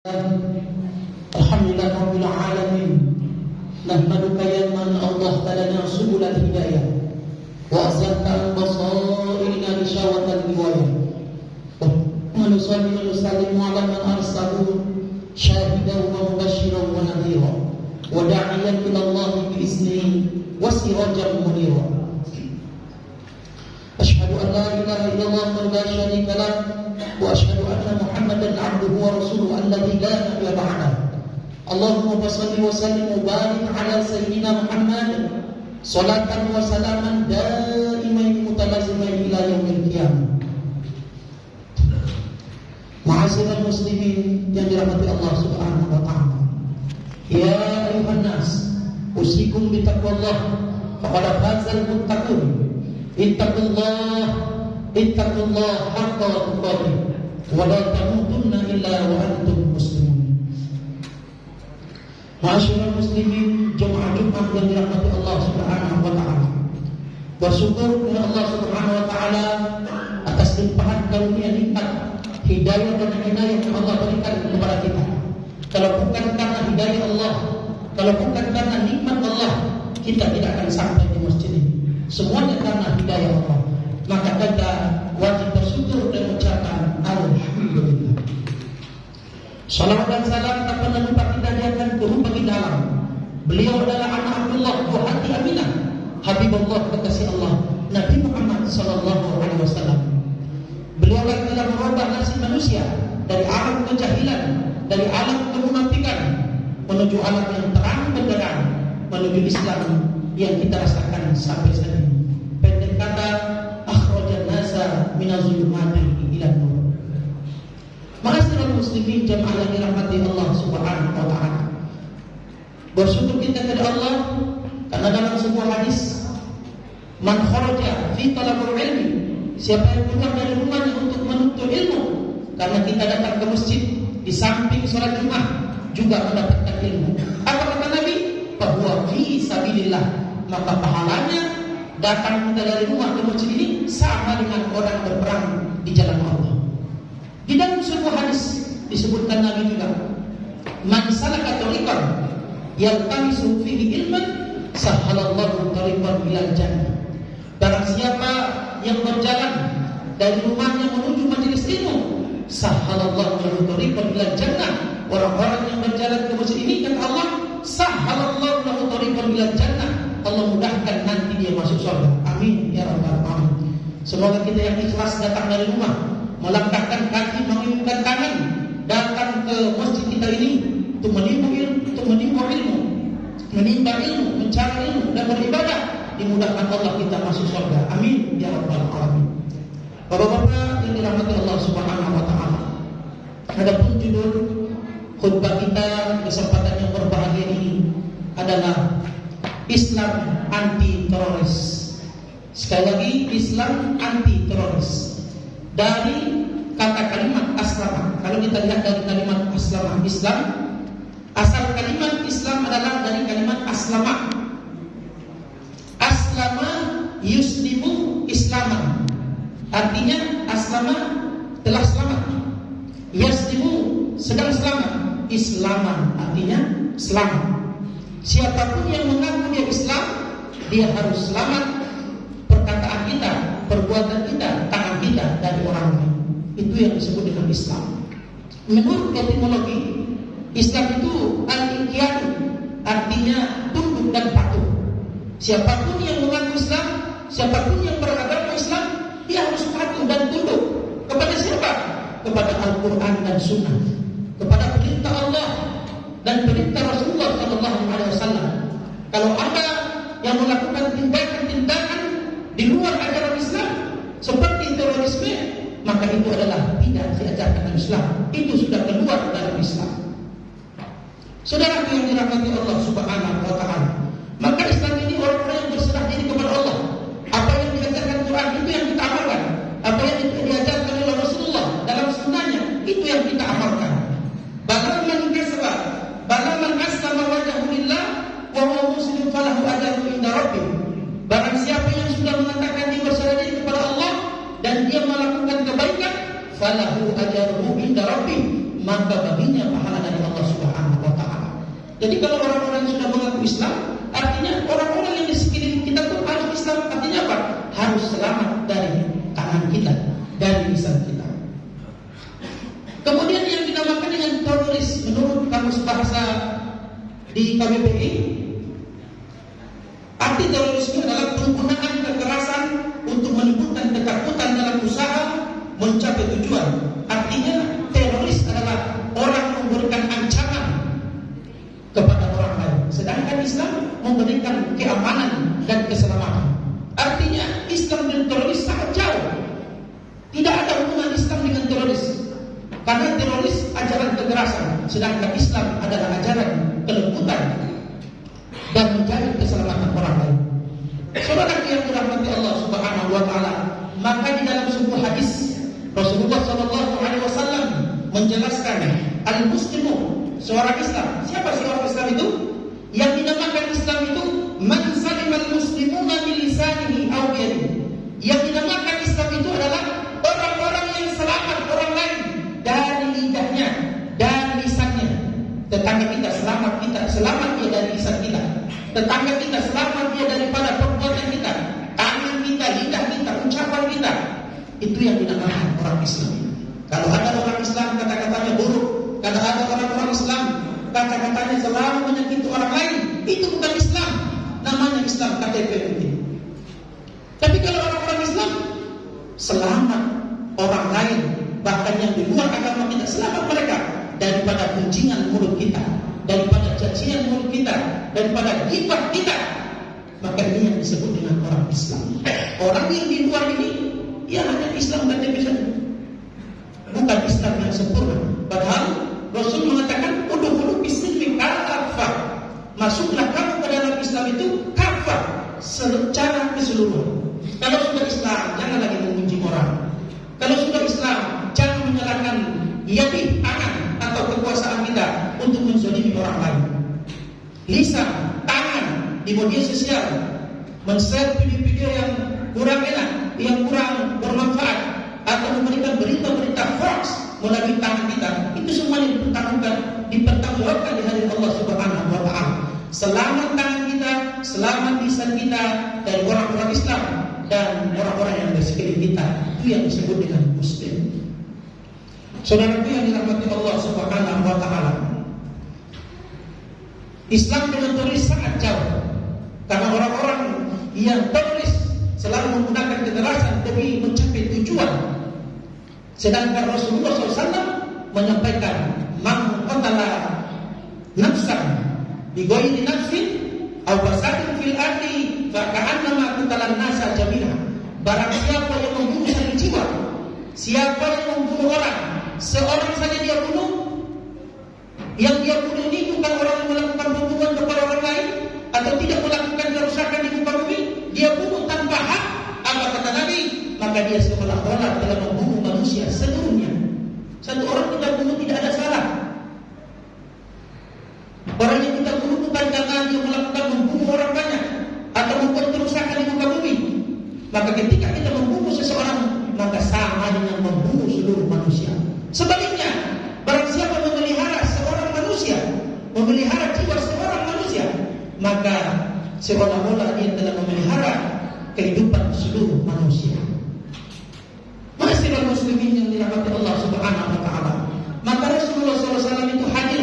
Alhamdulillah Rabbil Alamin. Nahmaduka ya man Allah talana subul al-hidayah wa azalta basairina bisyawatan riwayah wa nusalli wa nusallimu ala man arsalu syahidan wa mubashiran wa nadhira wa da'iyan ila Allah bi isnihi wa sirajan munira. Asyhadu an la ilaha illallah wa la syarika lah wa asyhadu anna Muhammadan abduhu wa rasuluhu alladzi la nabiyya ba'dahu. Allahumma shalli wa sallim wa barik ala sayyidina Muhammad salatan wa salaman daimain mutalazimain ila yaumil qiyamah. Ma'asyiral muslimin yang dirahmati Allah Subhanahu wa taala. Ya ayuhan nas, usikum bi taqwallah faqad fazal muttaqun. Ittaqullah haqqa tuqatih wa la tamutunna illa wa antum muslimun. Ma'asyiral muslimin, jemaah Jumat yang dirahmati Allah Subhanahu wa taala. Bersyukur kepada Allah Subhanahu wa taala atas limpahan karunia nikmat hidayah dan hidayah yang Allah berikan kepada kita. Kalau bukan karena hidayah Allah, kalau bukan karena nikmat Allah, kita tidak akan sampai di masjid ini. Semuanya karena hidayah Allah. Maka kita wajib bersyukur dan mengucapkan alhamdulillah. Salawat dan salam tak pernah lupa kita lihatkan turun bagi dalam. Beliau adalah anak Abdullah buah hati Aminah, Habibullah kekasih Allah, Nabi Muhammad sallallahu alaihi wasallam. Beliau yang telah merubah nasib manusia dari alam kejahilan, dari alam kemunafikan menuju alam yang terang benderang, menuju Islam yang kita rasakan sampai saat ini. Pendek kata, akhrajan nasa minaz-zulumati ila nur. Ma'asyiral muslimin, jemaah yang dirahmati Allah Subhanahu wa taala. Bersyukur kita kepada Allah karena dalam sebuah hadis, man kharaja fi talabul ilmi, siapa yang keluar dari rumahnya untuk menuntut ilmu, karena kita datang ke masjid di samping salat Jumat juga mendapatkan ilmu. Apa kata Nabi? Bahwa fi sabilillah, maka pahalanya datang kita dari rumah ke masjid ini sama dengan orang berperang di jalan Allah. Di dalam sebuah hadis disebutkan Nabi juga, man salaka tariqan yaltamisu fihi ilman sahhalallahu tariqan ilal jannah. Barang siapa yang berjalan dari rumahnya menuju majelis ilmu, sahhalallahu tariqan ilal jannah. Orang-orang yang berjalan ke masjid ini, kata Allah, sahhalallahu tariqan ilal jannah. Allah mudahkan nanti dia masuk surga. Amin ya rabbal alamin. Semoga kita yang ikhlas datang dari rumah, melangkahkan kaki, mengayunkan tangan, datang ke masjid kita ini untuk menimba ilmu, mencari ilmu dan beribadah, dimudahkan Allah kita masuk surga. Amin ya rabbal alamin. Bapak-bapak yang dirahmati Allah Subhanahu wa taala, adapun judul khutbah kita kesempatan yang berbahagia ini adalah Islam anti teroris. Sekali lagi, Islam anti teroris. Dari kata kalimat aslama. Kalau kita lihat dari kalimat aslama, Islam, asal kalimat Islam adalah dari kalimat aslama. Aslama yuslimu islaman. Artinya aslama telah selamat. Yaslimu sedang selamat. Islaman artinya selamat. Siapapun yang mengaku dia Islam, dia harus selamat perkataan kita, perbuatan kita, tangan kita dari orang lain. Itu yang disebut dengan Islam. Menurut etimologi, Islam itu al-inqiyad, artinya tunduk dan patuh. Siapapun yang mengaku Islam, siapapun yang beragama Islam, dia harus patuh dan tunduk kepada siapa? Kepada Al-Quran dan Sunnah, kepada perintah Allah dan perintah Rasulullah sallallahu alaihi wasallam. Kalau ada yang melakukan tindakan-tindakan di luar ajaran Islam seperti terorisme, maka itu adalah tidak diajarkan Islam. Itu sudah keluar dari Islam. Saudara yang dirahmati Allah Subhanahu wa taala, maka Islam ini orang-orang yang berserah diri kepada Allah. Apa yang diajarkan Quran itu yang kita amalkan. Apa yang diajarkan oleh Rasulullah dalam sunnahnya, itu yang kita amalkan. Balaman aslama wajhahu lillah wa huwa muslim falahu ajruhu inda rabbih. Barang siapa yang sudah mengatakan dia berserah diri kepada Allah dan dia melakukan kebaikan, falahu ajruhu inda rabbih, maka baginya pahala dari Allah Subhanahu wa taala. Jadi kalau orang-orang yang sudah mengaku Islam, artinya orang-orang yang di sekeliling kita tuh harus Islam. Artinya apa? Harus selamat dari tangan kita, dari lisan kita. Kemudian yang dinamakan dengan teroris menurut kamus bahasa di KBBI, arti terorisme adalah penggunaan kekerasan untuk menimbulkan ketakutan dalam usaha mencapai tujuan. Artinya teroris adalah orang memberikan ancaman kepada orang lain, sedangkan Islam memberikan keamanan dan keselamatan. Artinya Islam dan teroris sangat jauh. Tidak ada hubungan Islam dengan teroris, karena teroris ajaran kekerasan, sedangkan Islam adalah ajaran kelembutan dan menjaga keselamatan orang lain. Saudara yang dirahmati Allah Subhanahu wa taala, maka di dalam sebuah hadis Rasulullah sallallahu alaihi wasallam menjelaskan al-muslimu, seorang Islam. Siapa sih orang Islam itu? Yang dinamakan Islam itu man salimal muslimuna bi lisanihi aw biyadihi. Yang dinamakan Islam itu adalah orang-orang yang selamat orang lain dari lidahnya dan lisannya. Tetangga kita selamat dia dari lisan kita. Tetangga kita selamat dia daripada perbuatan kita, tangan kita, lidah kita, ucapan kita. Itu yang dinamakan orang Islam. Kalau ada orang Islam kata-katanya buruk, kalau ada orang Islam kata-katanya selalu menyakiti orang lain, itu bukan Islam. Namanya Islam KTP. Tapi kalau orang-orang Islam selamat orang lain, bahkan yang di luar agama kita, selamat mereka daripada kuncingan mulut kita, daripada cacian mulut kita, daripada ghibah kita, maka ini yang disebut dengan orang Islam. Orang yang di luar ini, ya hanya Islam KTP saja, bukan Islam yang sempurna. Padahal Rasul mengatakan, udkhulu bismillah kafah, masuklah kamu ke dalam Islam itu kafah, secara keseluruhan. Kalau sudah Islam, jangan lagi mengunjing orang. Kalau sudah Islam, jangan menyalahkan yadi, tangan atau kekuasaan kita untuk menzalimi orang lain. Lisan, tangan di media sosial, men-share video-video yang kurang enak, yang kurang bermanfaat, atau memberikan berita-berita hoax melalui tangan kita, itu semuanya dipertanggungjawabkan di hadapan Allah Subhanahu wa taala. Selamat tangan kita, selamat lisan kita dari orang-orang Islam dan orang-orang yang di sekeliling kita. Itu yang disebut dengan muslim. Saudaraku yang dirahmati Allah Subhanahu wa taala, Islam dengan teroris sangat jauh. Karena orang-orang yang teroris selalu menggunakan kekerasan demi mencapai tujuan. Sedangkan Rasulullah SAW menyampaikan, man qatala nafsan bi ghairi nafsin aw fasadin fil ardi fa ka'annama qatala an-nasa jami'an. Barang siapa yang membunuh satu jiwa, siapa yang membunuh orang, seorang saja dia bunuh, yang dia bunuh ini bukan orang yang melakukan pembunuhan kepada orang lain atau tidak melakukan kerusakan di muka bumi, dia bunuh tanpa hak. Apa kata Nabi? Maka dia seolah-olah telah membunuh manusia seluruhnya. Satu orang kita bunuh tidak ada salah. Orang yang kita bunuh bukan karena dia melakukan membunuh orang banyak atau membuat kerusakan di muka bumi. Maka ketika kita membunuh seseorang, maka sama dengan membunuh seluruh manusia. Sebaliknya, barang siapa memelihara seorang manusia, memelihara jiwa seorang manusia, maka seolah-olah dia telah memelihara kehidupan seluruh manusia. Ma'asyiral muslimin yang dirahmati Allah Subhanahu wa taala, maka Rasulullah SAW itu hadir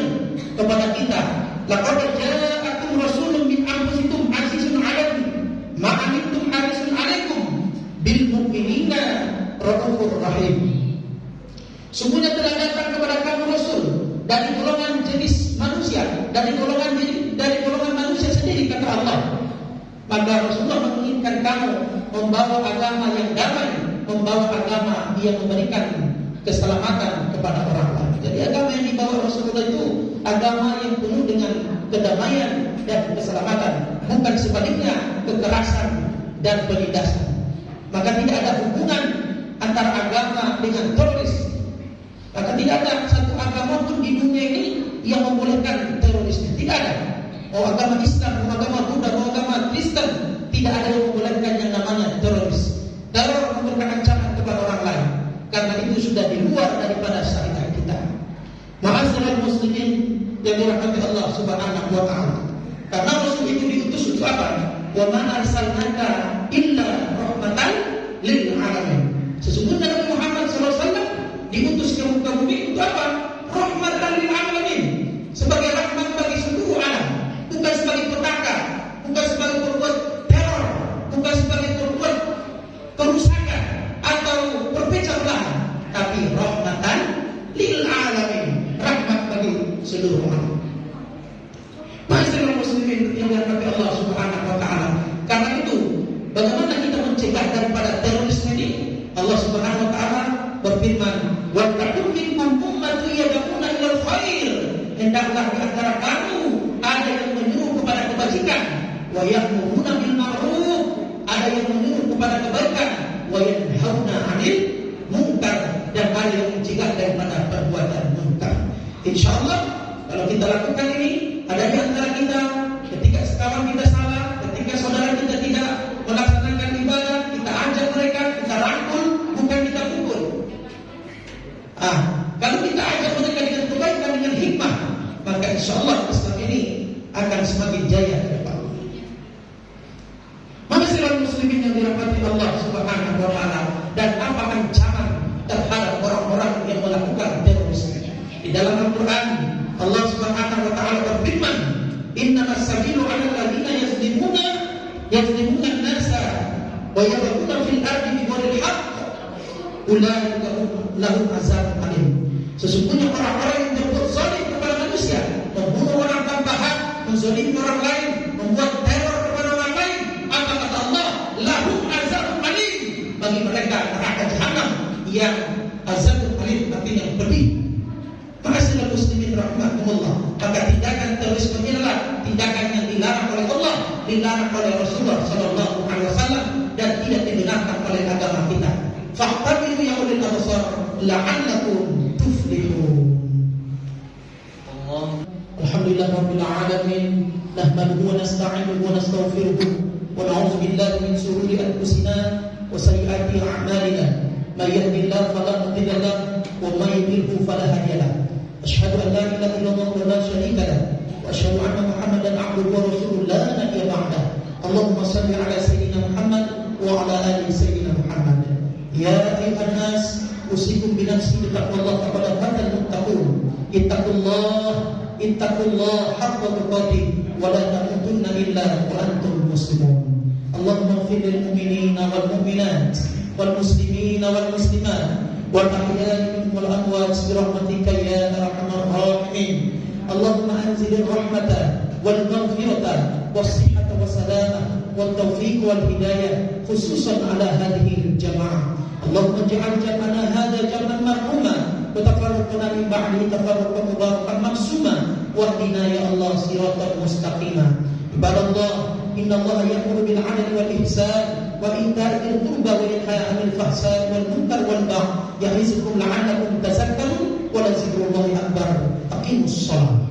kepada kita. Laqad ja'akum rasulun min anfusikum azizun 'alaihi ma 'anittum harisun 'alaikum bil mu'minina raufur rahim. Sungguhnya telah datang kepada kamu Rasul dari golongan jenis manusia, dari golongan manusia sendiri, kata Allah. Maka Rasulullah menginginkan kamu membawa agama yang damai, membawa agama yang memberikan keselamatan kepada orang lain. Jadi agama yang dibawa Rasulullah itu agama yang penuh dengan kedamaian dan keselamatan, bukan sebaliknya kekerasan dan penindasan. Maka tidak ada hubungan antara agama dengan teroris. Maka tidak ada satu agama pun di dunia ini yang membolehkan terorisme. Tidak ada. Mau agama Islam, mau agama Buddha, mau agama Kristen, tidak ada yang membolehkan yang namanya teroris. Teror memberikan ancaman kepada orang lain, karena itu sudah di luar daripada syariat kita. muslimin yang dirahmati Allah Subhanahu wa taala. Karena Rasul itu diutus untuk apa? Wa ma arsalnaka illa rahmatan lil alamin. Sesungguhnya Nabi Muhammad SAW diutus ke muka bumi untuk apa? Rahmatan lil alamin. Sebagai rahmat bagi seluruh alam, bukan sebagai petaka, bukan sebagai pembuat teror, bukan sebagai pembuat kerusakan atau perpecah belah, tapi rahmatan lil alamin, rahmat bagi seluruh alam. Masyaallah muslimin yang dirahmati Allah Subhanahu wa taala. Karena itu, bagaimana kita mencegah daripada terorisme ini? Allah Subhanahu wa taala berfirman, "Wa takum minkum ummatun yad'una ilal khair." Hendaklah di antara kamu ada yang menyuruh kepada kebajikan, wa ya'muruna bil ma'ruf, ada yang menyuruh kepada kebaikan, wa yanhauna 'anil munkar, dan ada yang mencegah daripada perbuatan munkar. Insyaallah kalau kita lakukan ini, ada di antara kita ketika sekawan kita salah, ketika saudara kita tidak melaksanakan ibadah, kita ajak mereka, kita rangkul, bukan kita pukul. Kalau kita ajak mereka dengan kebaikan, dengan hikmah, maka insyaallah Islam ini akan semakin jaya ke depan. Masyaallah muslimin yang dirahmati Allah Subhanahu wa taala, dan apa ancaman terhadap orang-orang yang melakukan terorisme? Di dalam Al-Qur'an Allah Subhanahu wa taala berfirman, "Innamas sabilu 'alal ladzina yazlimuna an-nasa wa yabghuna fil ardi bighairil haqq, ulaika lahum azabun alim." Sesungguhnya orang-orang yang berbuat zalim kepada manusia, membunuh orang tanpa hak, menzalimi orang lain, membuat teror kepada orang lain, apa kata Allah? Lahum azabun alim, bagi mereka neraka jahanam yang azabun alim, artinya pedih. Masyaallah muslimin rahmatullah. Maka tindakan terorisme adalah tindakan yang dilarang oleh Allah, dilarang oleh Rasulullah sallallahu alaihi wasallam, dan tidak dibenarkan oleh agama kita. Fa'tabiru ya ulil absar la'allakum tuflihun. Alhamdulillah rabbil alamin, nahmaduhu wa nasta'inuhu wa nastaghfiruh wa na'udzu billahi min shururi anfusina wa sayyiati a'malina. May yahdihillahu fala mudilla lahu wa may yudlil fala hadiya lahu. Asyhadu an la ilaha illallah wa la syarika lahu wa asyhadu anna Muhammadan 'abduhu wa rasuluhu la nabiyya ba'dah. Allahumma shalli ala sayyidina Muhammad wa ala ali sayyidina Muhammad. Ya ayuhan nas, usikum bi nafsi bi taqwallah kepada hadzal muttaqun. Ittaqullah haqqa tuqatih wa la tamutunna illa wa antum muslimun. Allahumma ighfir lil mu'minina wal mu'minat wal muslimina wal muslimat wal ahya'i minhum wal amwat bi rahmatika ya arhamar rahimin. Allahumma anzil rahmata wal maghfirata was sihhata was salamah wat taufiq wal hidayah khususan ala hadhihi al jamaah. Allahumma ij'al jam'ana hadha jam'an marhuma wa tafarraqna min ba'dihi tafarruqan mubarakan maksuma wahdina ya Allah siratan mustaqima. Ibadallah, innallaha ya'muru bil 'adli wal ihsan wa ita'i dzil qurba wa yanha 'anil fahsya'i wal munkar wal baghi ya'izukum la'allakum tadhakkarun wa la dzikrullahi akbar. Aqimus shalah.